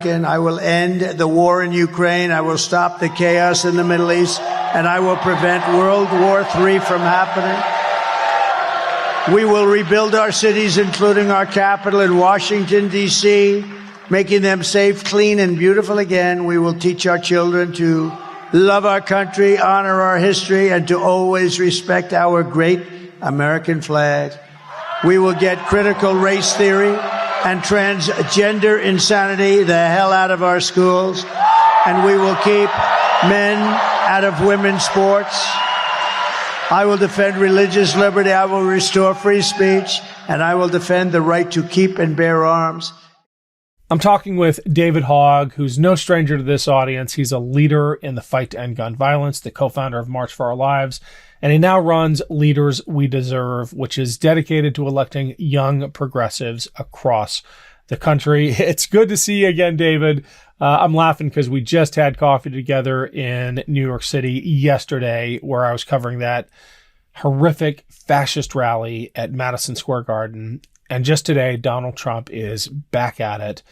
I will end the war in Ukraine. I will stop the chaos in the Middle East, and I will prevent World War III from happening. We will rebuild our cities, including our capital in Washington, D.C., making them safe, clean, and beautiful again. We will teach our children to love our country, honor our history, and to always respect our great American flag. We will get critical race theory and transgender insanity the hell out of our schools, and we will keep men out of women's sports. I will defend religious liberty, I will restore free speech, and I will defend the right to keep and bear arms. I'm talking with David Hogg, who's no stranger to this audience. He's a leader in the fight to end gun violence, the co-founder of March for Our Lives, and he now runs Leaders We Deserve, which is dedicated to electing young progressives across the country. It's good to see you again, David. I'm laughing because we just had coffee together in New York City yesterday, where I was covering that horrific fascist rally at Madison Square Garden. And just today, Donald Trump is back at it.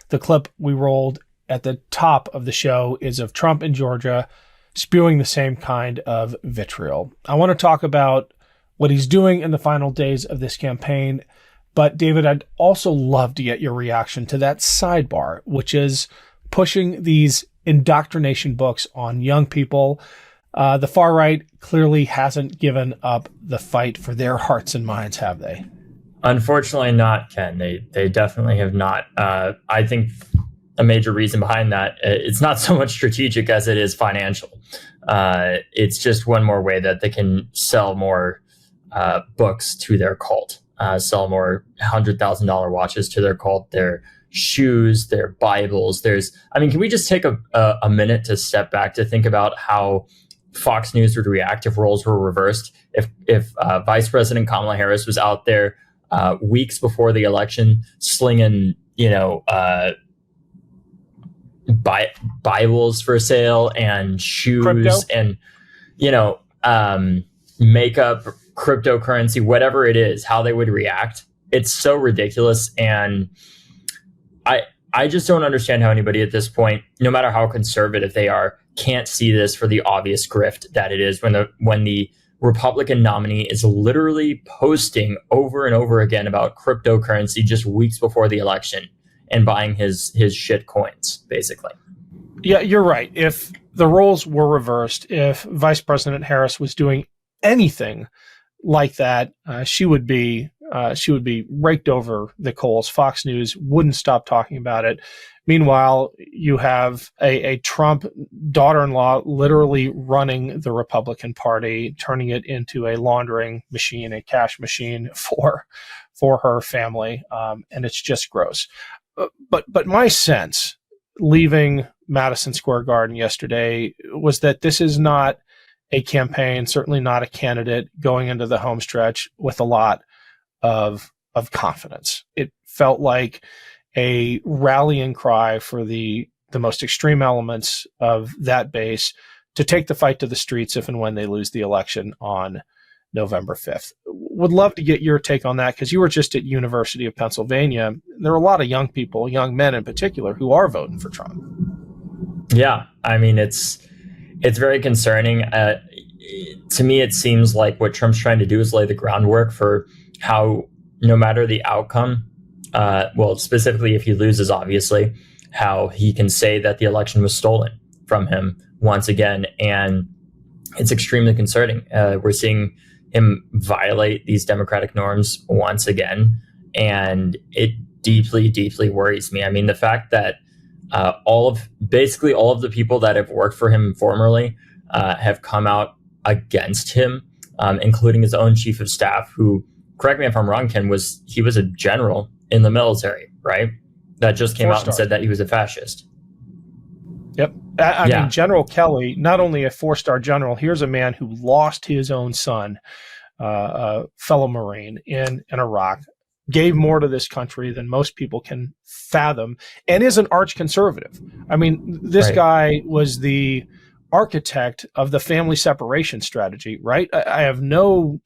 The clip we rolled at the top of the show is of Trump in Georgia spewing the same kind of vitriol. I want to talk about what he's doing in the final days of this campaign. But David, I'd also love to get your reaction to that sidebar, which is pushing these indoctrination books on young people. The far right clearly hasn't given up the fight for their hearts and minds, have they? Unfortunately not, Ken. They definitely have not. I think a major reason behind that, it's not so much strategic as it is financial. It's just one more way that they can sell more books to their cult, sell more $100,000 watches to their cult, their shoes, their Bibles. Can we just take a minute to step back to think about how Fox News would react if roles were reversed? If Vice President Kamala Harris was out there weeks before the election slinging, Bibles for sale and shoes, crypto, and makeup, cryptocurrency, whatever it is, how they would react. It's so ridiculous. And I just don't understand how anybody at this point, no matter how conservative they are, can't see this for the obvious grift that it is when the Republican nominee is literally posting over and over again about cryptocurrency just weeks before the election and buying his shit coins, basically. Yeah, you're right. If the roles were reversed, if Vice President Harris was doing anything like that, she would be raked over the coals. Fox News wouldn't stop talking about it. Meanwhile, you have a Trump daughter-in-law literally running the Republican Party, turning it into a laundering machine, a cash machine for her family, and it's just gross. But my sense, leaving Madison Square Garden yesterday, was that this is not a campaign, certainly not a candidate going into the home stretch with a lot of confidence. It felt like a rallying cry for the most extreme elements of that base to take the fight to the streets if and when they lose the election on November 5th. Would love to get your take on that, because you were just at University of Pennsylvania. There are a lot of young people, young men in particular, who are voting for Trump. Yeah, it's very concerning. To me, it seems like what Trump's trying to do is lay the groundwork for how, no matter the outcome, specifically if he loses, obviously, how he can say that the election was stolen from him once again. And it's extremely concerning. We're seeing him violate these democratic norms once again. And it deeply, deeply worries me. The fact that all of the people that have worked for him formerly have come out against him, including his own chief of staff, who, correct me if I'm wrong, Ken, he was a general in the military, right? That just came out and said that he was a fascist. Yep. I mean, General Kelly, not only a 4-star general, here's a man who lost his own son, a fellow Marine in Iraq, gave more to this country than most people can fathom, and is an arch conservative. This guy was the architect of the family separation strategy, right? I have no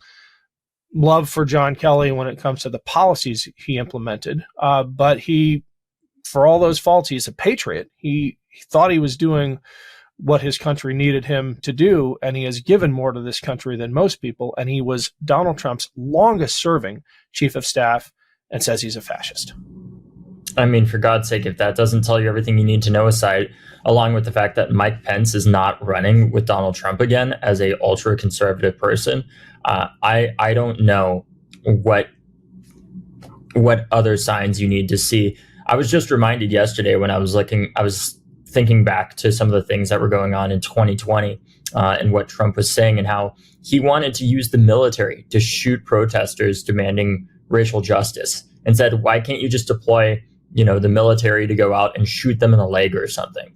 love for John Kelly when it comes to the policies he implemented, but he for all those faults, he's a patriot. He thought he was doing what his country needed him to do, and he has given more to this country than most people. And he was Donald Trump's longest serving chief of staff, and says he's a fascist. I mean, for God's sake, if that doesn't tell you everything you need to know, aside, along with the fact that Mike Pence is not running with Donald Trump again as a ultra conservative person, I don't know what other signs you need to see. I was just reminded yesterday when I was thinking back to some of the things that were going on in 2020 and what Trump was saying and how he wanted to use the military to shoot protesters demanding racial justice, and said, why can't you just deploy, the military to go out and shoot them in the leg or something?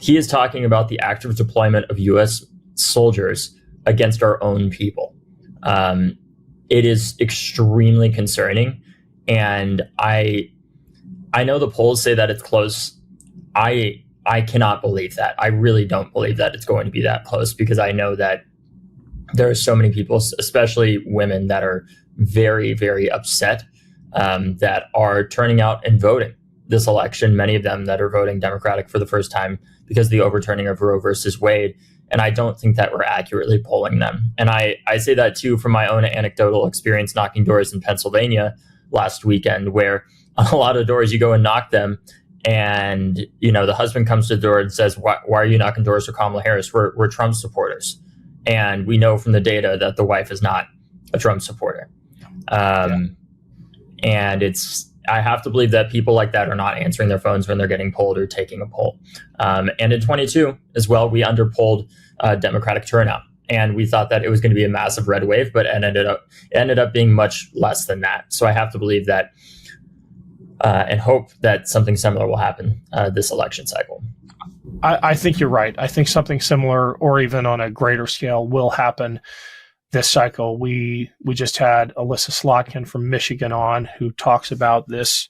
He is talking about the active deployment of U.S. soldiers against our own people. It is extremely concerning. And I know the polls say that it's close. I cannot believe that. I really don't believe that it's going to be that close, because I know that there are so many people, especially women, that are very, very upset that are turning out and voting this election. Many of them that are voting Democratic for the first time because of the overturning of Roe versus Wade. And I don't think that we're accurately polling them. And I say that too from my own anecdotal experience knocking doors in Pennsylvania last weekend, where on a lot of doors you go and knock them, and the husband comes to the door and says, why are you knocking doors for Kamala Harris? We're Trump supporters. And we know from the data that the wife is not a Trump supporter. And I have to believe that people like that are not answering their phones when they're getting polled or taking a poll. And in 22 as well, we underpolled Democratic turnout, and we thought that it was going to be a massive red wave, but it ended up being much less than that. So I have to believe that and hope that something similar will happen this election cycle. I think you're right. I think something similar, or even on a greater scale, will happen this cycle. We just had Alyssa Slotkin from Michigan on, who talks about this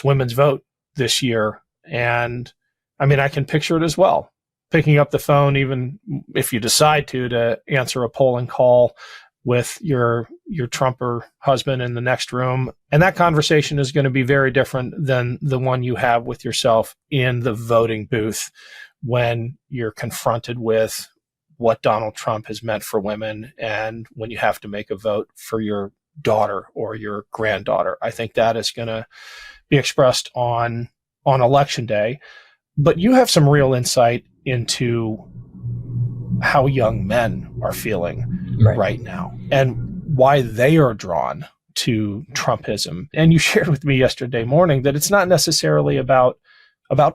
women's vote this year. And I mean, I can picture it as well. Picking up the phone, even if you decide to answer a polling call with your Trumper husband in the next room. And that conversation is going to be very different than the one you have with yourself in the voting booth when you're confronted with what Donald Trump has meant for women, and when you have to make a vote for your daughter or your granddaughter. I think that is going to be expressed on election day. But you have some real insight into how young men are feeling right now and why they are drawn to Trumpism. And you shared with me yesterday morning that it's not necessarily about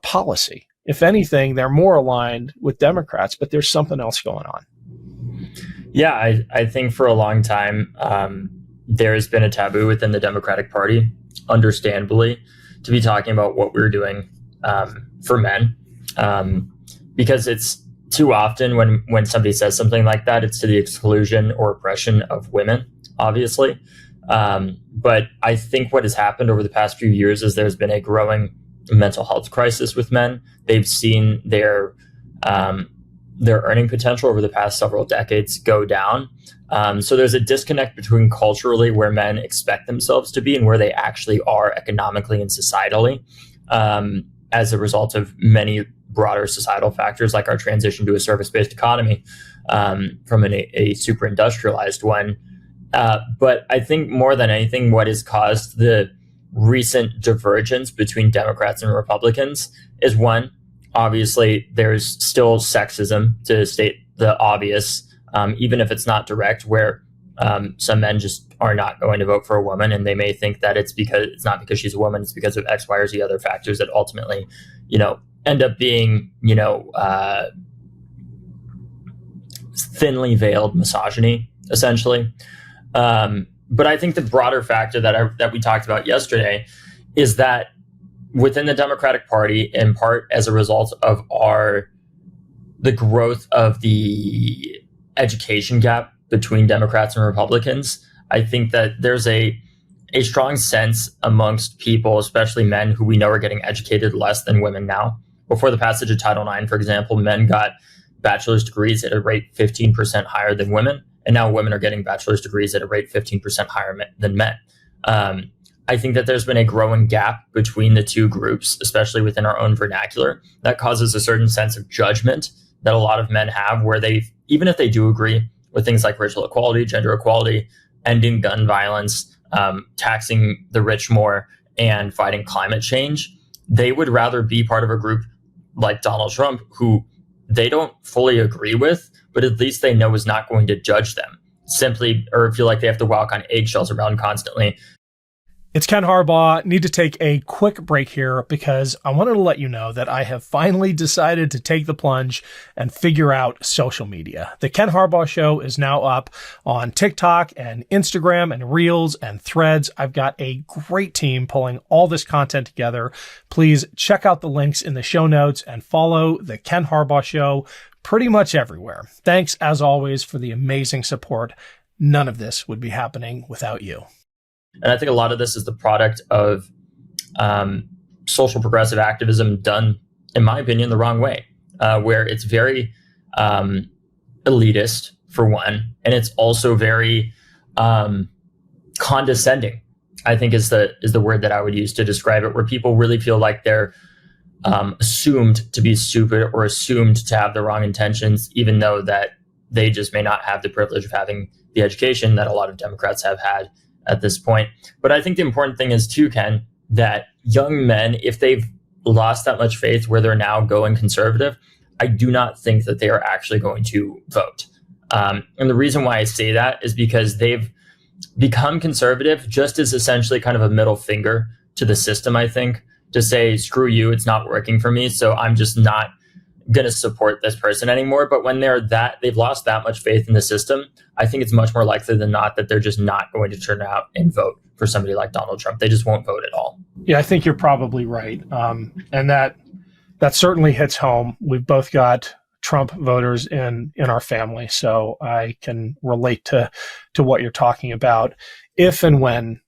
policy. If anything, they're more aligned with Democrats, but there's something else going on. Yeah, I think for a long time, there has been a taboo within the Democratic Party, understandably, to be talking about what we're doing for men. Because it's too often when somebody says something like that, it's to the exclusion or oppression of women, obviously. But I think what has happened over the past few years is there's been a growing mental health crisis with men. They've seen their earning potential over the past several decades go down. So there's a disconnect between culturally where men expect themselves to be and where they actually are economically and societally, as a result of many broader societal factors like our transition to a service-based economy from a super industrialized one. But I think more than anything, what has caused the recent divergence between Democrats and Republicans is, one, obviously there's still sexism, to state the obvious, even if it's not direct, where some men just are not going to vote for a woman, and they may think that it's not because she's a woman, it's because of X, Y, or Z other factors that ultimately, end up being, thinly veiled misogyny, essentially. But I think the broader factor that we talked about yesterday is that within the Democratic Party, in part as a result of the growth of the education gap between Democrats and Republicans, I think that there's a strong sense amongst people, especially men, who we know are getting educated less than women now. Before the passage of Title IX, for example, men got bachelor's degrees at a rate 15% higher than women. And now women are getting bachelor's degrees at a rate 15% higher than men. I think that there's been a growing gap between the two groups, especially within our own vernacular, that causes a certain sense of judgment that a lot of men have, where they, even if they do agree with things like racial equality, gender equality, ending gun violence, taxing the rich more, and fighting climate change, they would rather be part of a group like Donald Trump, who they don't fully agree with, but at least they know is not going to judge them simply, or feel like they have to walk on eggshells around constantly. It's Ken Harbaugh. Need to take a quick break here because I wanted to let you know that I have finally decided to take the plunge and figure out social media. The Ken Harbaugh Show is now up on TikTok and Instagram and Reels and Threads. I've got a great team pulling all this content together. Please check out the links in the show notes and follow the Ken Harbaugh Show pretty much everywhere. Thanks, as always, for the amazing support. None of this would be happening without you. And I think a lot of this is the product of social progressive activism done, in my opinion, the wrong way, where it's very elitist, for one, and it's also very condescending, I think is the word that I would use to describe it, where people really feel like they're assumed to be stupid or assumed to have the wrong intentions, even though that they just may not have the privilege of having the education that a lot of Democrats have had at this point. But I think the important thing is too, Ken, that young men, if they've lost that much faith where they're now going conservative, I do not think that they are actually going to vote. And the reason why I say that is because they've become conservative just as essentially kind of a middle finger to the system, I think, to say, screw you, it's not working for me, so I'm just not going to support this person anymore. But when they've lost that much faith in the system, I think it's much more likely than not that they're just not going to turn out and vote for somebody like Donald Trump. They just won't vote at all. Yeah, I think you're probably right. And that certainly hits home. We've both got Trump voters in our family, so I can relate to what you're talking about. If and when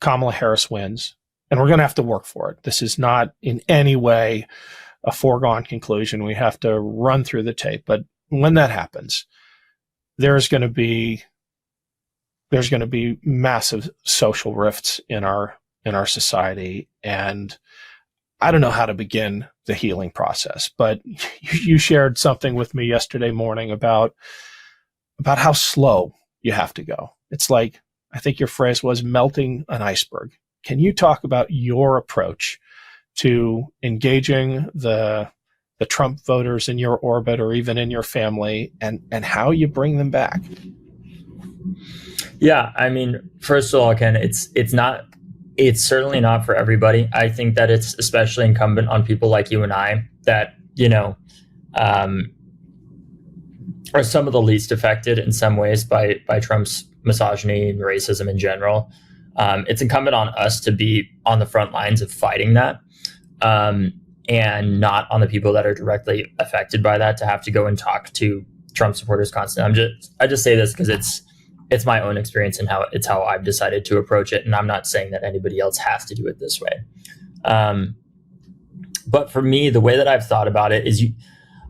Kamala Harris wins, and we're going to have to work for it. This is not in any way a foregone conclusion. We have to run through the tape. But when that happens, there's going to be massive social rifts in our society, and I don't know how to begin the healing process. But you shared something with me yesterday morning about how slow you have to go. It's like, I think your phrase was melting an iceberg. Can you talk about your approach to engaging the Trump voters in your orbit or even in your family, and how you bring them back? Yeah, I mean, first of all, Ken, it's certainly not for everybody. I think that it's especially incumbent on people like you and I that, are some of the least affected in some ways by Trump's misogyny and racism in general. It's incumbent on us to be on the front lines of fighting that, and not on the people that are directly affected by that to have to go and talk to Trump supporters constantly. I just say this because it's my own experience and how I've decided to approach it, and I'm not saying that anybody else has to do it this way. But for me, the way that I've thought about it is,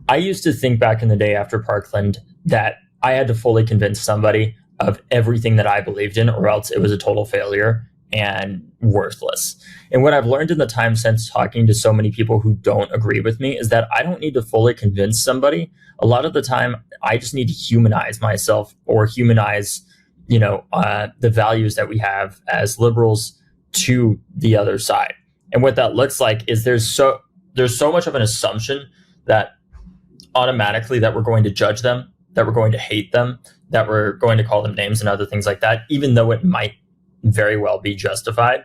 I used to think back in the day after Parkland that I had to fully convince somebody of everything that I believed in, or else it was a total failure and worthless. And what I've learned in the time since talking to so many people who don't agree with me is that I don't need to fully convince somebody. A lot of the time, I just need to humanize myself, or humanize, the values that we have as liberals to the other side. And what that looks like is there's so much of an assumption that automatically that we're going to judge them, that we're going to hate them, that we're going to call them names and other things like that, even though it might very well be justified.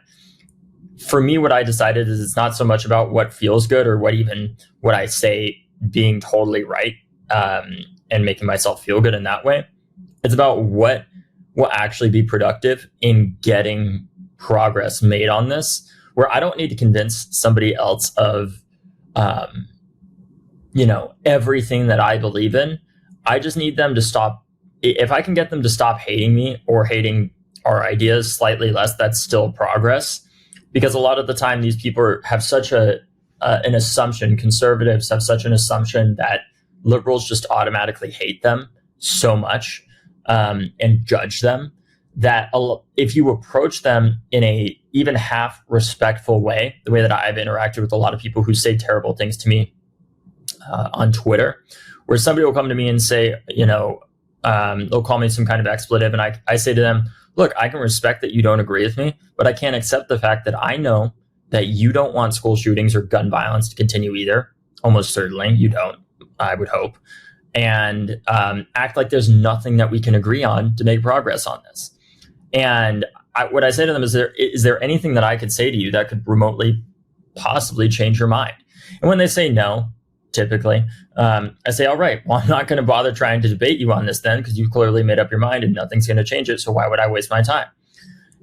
For me, what I decided is it's not so much about what feels good or what I say being totally right, and making myself feel good in that way. It's about what will actually be productive in getting progress made on this, where I don't need to convince somebody else of, everything that I believe in. I just need them to stop. If I can get them to stop hating me or hating our ideas slightly less, that's still progress. Because a lot of the time, these people have such an assumption, conservatives have such an assumption that liberals just automatically hate them so much, and judge them, that if you approach them in a even half respectful way, the way that I've interacted with a lot of people who say terrible things to me on Twitter, where somebody will come to me and say, they'll call me some kind of expletive, and I say to them, look, I can respect that you don't agree with me, but I can't accept the fact that I know that you don't want school shootings or gun violence to continue either. Almost certainly you don't, I would hope. And act like there's nothing that we can agree on to make progress on this. And what I say to them is there anything that I could say to you that could remotely possibly change your mind? And when they say no, typically, I say, all right, well, I'm not going to bother trying to debate you on this then, because you've clearly made up your mind and nothing's going to change it. So why would I waste my time?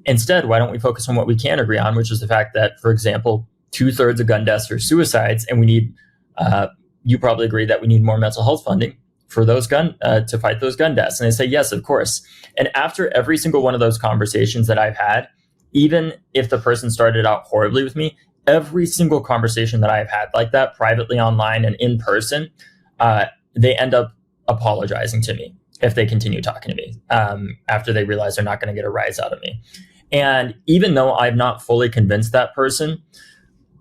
Instead, why don't we focus on what we can agree on, which is the fact that, for example, 2/3 of gun deaths are suicides, and we need, you probably agree that we need more mental health funding for those to fight those gun deaths. And they say, yes, of course. And after every single one of those conversations that I've had, even if the person started out horribly with me, every single conversation that I've had like that, privately, online, and in person, they end up apologizing to me if they continue talking to me after they realize they're not going to get a rise out of me. And even though I've not fully convinced that person,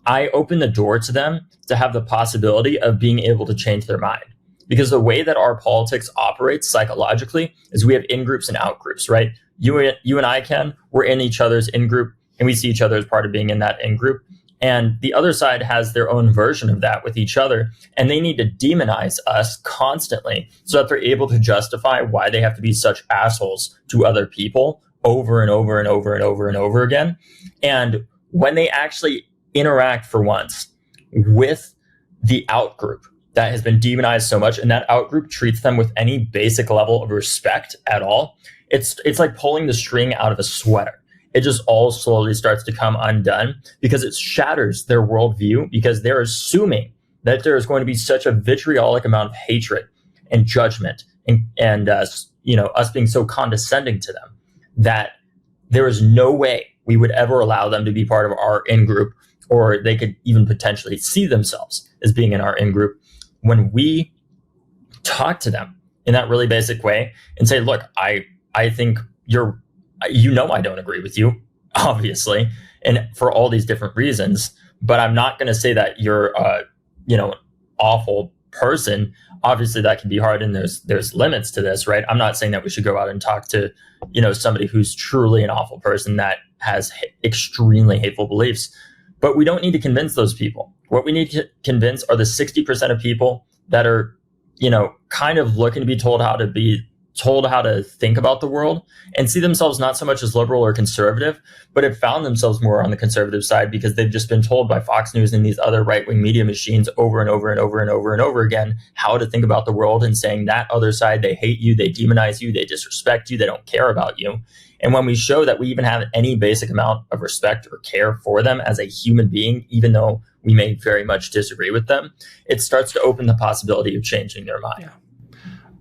I open the door to them to have the possibility of being able to change their mind. Because the way that our politics operates psychologically is we have in-groups and out-groups, right? You and I, Ken, we're in each other's in-group, and we see each other as part of being in that in-group. And the other side has their own version of that with each other, and they need to demonize us constantly so that they're able to justify why they have to be such assholes to other people over and over and over and over and over again. And when they actually interact for once with the out-group that has been demonized so much, and that out-group treats them with any basic level of respect at all, it's like pulling the string out of a sweater. It just all slowly starts to come undone because it shatters their worldview, because they're assuming that there is going to be such a vitriolic amount of hatred and judgment and us being so condescending to them that there is no way we would ever allow them to be part of our in-group, or they could even potentially see themselves as being in our in-group, when we talk to them in that really basic way and say, look, I think I don't agree with you, obviously, and for all these different reasons, but I'm not going to say that you're an awful person. Obviously that can be hard, and there's limits to this, right? I'm not saying that we should go out and talk to, somebody who's truly an awful person that has extremely hateful beliefs, but we don't need to convince those people. What we need to convince are the 60% of people that are, kind of looking to be told how to think about the world and see themselves not so much as liberal or conservative, but have found themselves more on the conservative side because they've just been told by Fox News and these other right-wing media machines over and over and over and over and over again how to think about the world, and saying that other side, they hate you, they demonize you, they disrespect you, they don't care about you. And when we show that we even have any basic amount of respect or care for them as a human being, even though we may very much disagree with them, it starts to open the possibility of changing their mind. Yeah.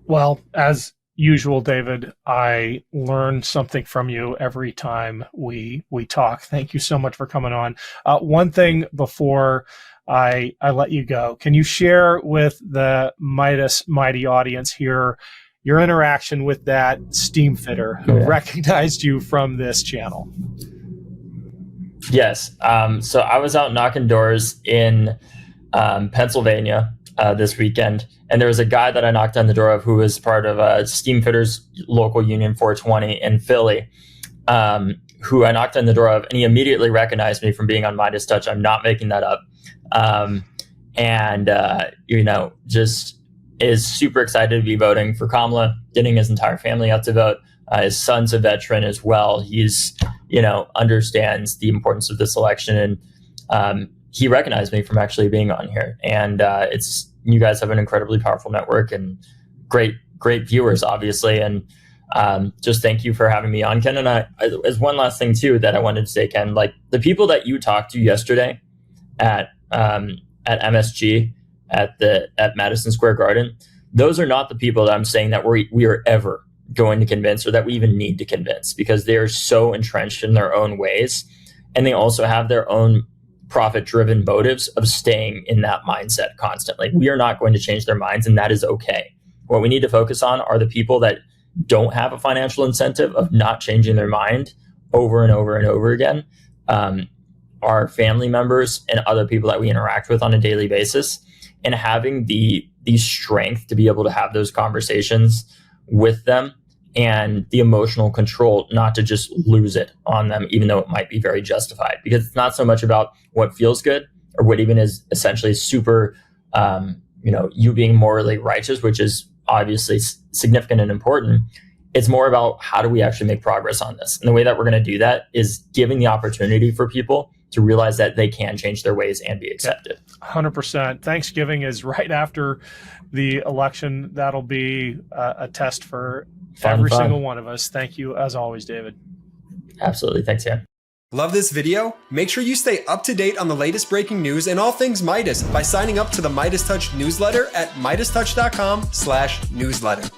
Well, as usual, David, I learn something from you every time we talk. Thank you so much for coming on. One thing before I let you go, can you share with the Meidas Mighty audience here your interaction with that steam fitter who recognized you from this channel? Yes. So I was out knocking doors in Pennsylvania this weekend, and there was a guy that I knocked on the door of who was part of Steam Fitters local union 420 in Philly, who I knocked on the door of, and he immediately recognized me from being on MeidasTouch. I'm not making that up. Just is super excited to be voting for Kamala, getting his entire family out to vote. His son's a veteran as well. He's, understands the importance of this election, and he recognized me from actually being on here. And you guys have an incredibly powerful network and great viewers, obviously. And just thank you for having me on, Ken. And as one last thing too that I wanted to say, Ken, like the people that you talked to yesterday at MSG at Madison Square Garden, those are not the people that I'm saying that we are ever going to convince, or that we even need to convince, because they are so entrenched in their own ways, and they also have their own profit-driven motives of staying in that mindset constantly. We are not going to change their minds, and that is okay. What we need to focus on are the people that don't have a financial incentive of not changing their mind over and over and over again are family members and other people that we interact with on a daily basis, and having the strength to be able to have those conversations with them and the emotional control not to just lose it on them, even though it might be very justified, because it's not so much about what feels good or what even is essentially super, you being morally righteous, which is obviously significant and important. It's more about how do we actually make progress on this? And the way that we're going to do that is giving the opportunity for people to realize that they can change their ways and be accepted. 100%. Thanksgiving is right after the election. That'll be a test for every single one of us. Thank you, as always, David. Absolutely. Thanks, Ken. Love this video? Make sure you stay up to date on the latest breaking news and all things Meidas by signing up to the MeidasTouch newsletter at MeidasTouch.com/newsletter.